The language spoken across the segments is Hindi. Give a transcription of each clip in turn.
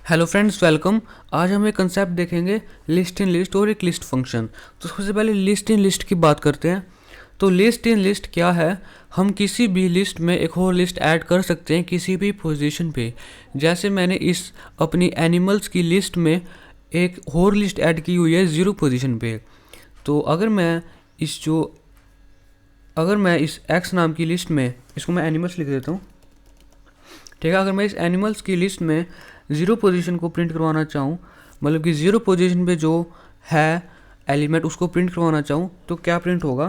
Hello friends, welcome. आज हम एक कंसेप्ट देखेंगे, लिस्ट इन लिस्ट और एक लिस्ट फंक्शन। तो सबसे पहले लिस्ट इन लिस्ट की बात करते हैं। तो लिस्ट इन लिस्ट क्या है? हम किसी भी लिस्ट में एक और लिस्ट ऐड कर सकते हैं किसी भी पोजीशन पे। जैसे मैंने इस अपनी एनिमल्स की लिस्ट में एक और लिस्ट ऐड की हुई है 0 पोजीशन पे। तो अगर मैं इस एक्स नाम की लिस्ट में, इसको मैं एनिमल्स लिख देता हूँ, ठीक है। अगर मैं इस एनिमल्स की लिस्ट में 0 पोजीशन को प्रिंट करवाना चाहूँ, मतलब कि 0 पोजीशन पे जो है एलिमेंट उसको प्रिंट करवाना चाहूँ, तो क्या प्रिंट होगा?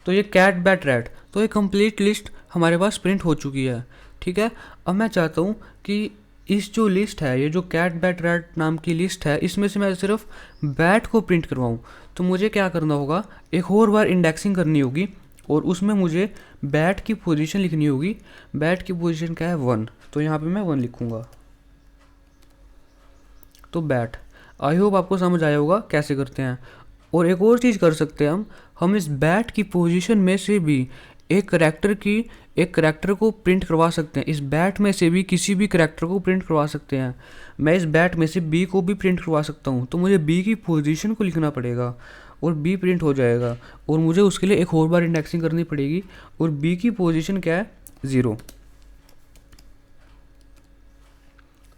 तो ये कैट बैट रैट, तो ये कंप्लीट लिस्ट हमारे पास प्रिंट हो चुकी है, ठीक है। अब मैं चाहता हूँ कि इस जो लिस्ट है, ये जो कैट बैट रैट नाम की लिस्ट है, इसमें से मैं सिर्फ बैट को प्रिंट करवाऊँ। तो मुझे क्या करना होगा, एक और बार इंडेक्सिंग करनी होगी और उसमें मुझे बैट की पोजीशन लिखनी होगी। बैट की पोजीशन क्या है? 1। तो यहाँ पे मैं 1 लिखूँगा। तो बैट, आई होप आपको समझ आया होगा कैसे करते हैं। और एक और चीज़ कर सकते हैं हम इस बैट की पोजीशन में से भी एक करेक्टर को प्रिंट करवा सकते हैं। इस बैट में से भी किसी भी करेक्टर को प्रिंट करवा सकते हैं। मैं इस बैट में से बी को भी प्रिंट करवा सकता हूँ। तो मुझे बी की पोजीशन को लिखना पड़ेगा और बी प्रिंट हो जाएगा, और मुझे उसके लिए एक और बार इंडेक्सिंग करनी पड़ेगी। और बी की पोजीशन क्या है? 0।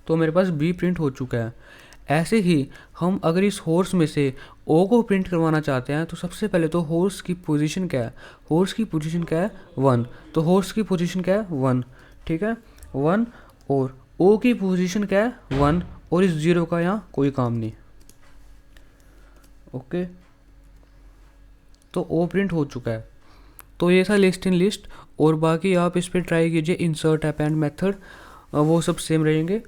तो मेरे पास बी प्रिंट हो चुका है। ऐसे ही हम अगर इस हॉर्स में से ओ को प्रिंट करवाना चाहते हैं, तो सबसे पहले तो हॉर्स की पोजीशन क्या है? हॉर्स की पोजीशन क्या है? 1। तो हॉर्स की पोजीशन क्या है? 1, ठीक है, 1। और ओ की पोजीशन क्या है? 1। और इस 0 का यहाँ कोई काम नहीं। ओके, तो ओ प्रिंट हो चुका है। तो ये था लिस्ट इन लिस्ट। और बाकी आप इस पर ट्राई कीजिए, इंसर्ट अपेंड मेथड, वो सब सेम रहेंगे।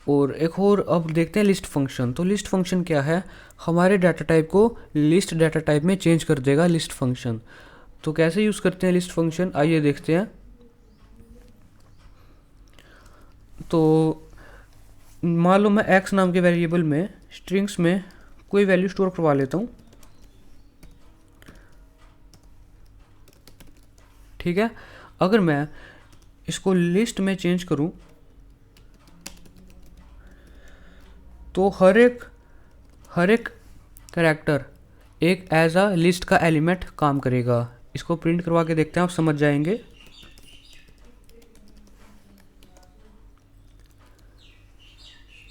और एक और अब देखते हैं लिस्ट फंक्शन। तो लिस्ट फंक्शन क्या है? हमारे डाटा टाइप को लिस्ट डाटा टाइप में चेंज कर देगा लिस्ट फंक्शन। तो कैसे यूज़ करते हैं लिस्ट फंक्शन, आइए देखते हैं। तो मान लो मैं एक्स नाम के वेरिएबल में स्ट्रिंग्स में कोई वैल्यू स्टोर करवा लेता हूँ, ठीक है। अगर मैं इसको लिस्ट में चेंज करूँ तो हर एक कैरेक्टर एक एज अ लिस्ट का एलिमेंट काम करेगा। इसको प्रिंट करवा के देखते हैं, आप समझ जाएंगे।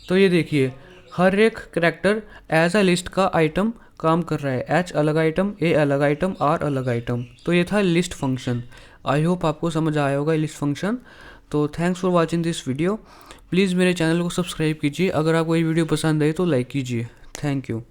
तो ये देखिए, हर एक कैरेक्टर एज अ लिस्ट का आइटम काम कर रहा है। एच अलग आइटम, ए अलग आइटम, आर अलग आइटम। तो ये था लिस्ट फंक्शन। आई होप आपको समझ आया होगा लिस्ट फंक्शन। तो thanks for watching this video. Please मेरे चैनल को सब्सक्राइब कीजिए। अगर आपको ये वीडियो पसंद आए तो लाइक कीजिए। Thank you.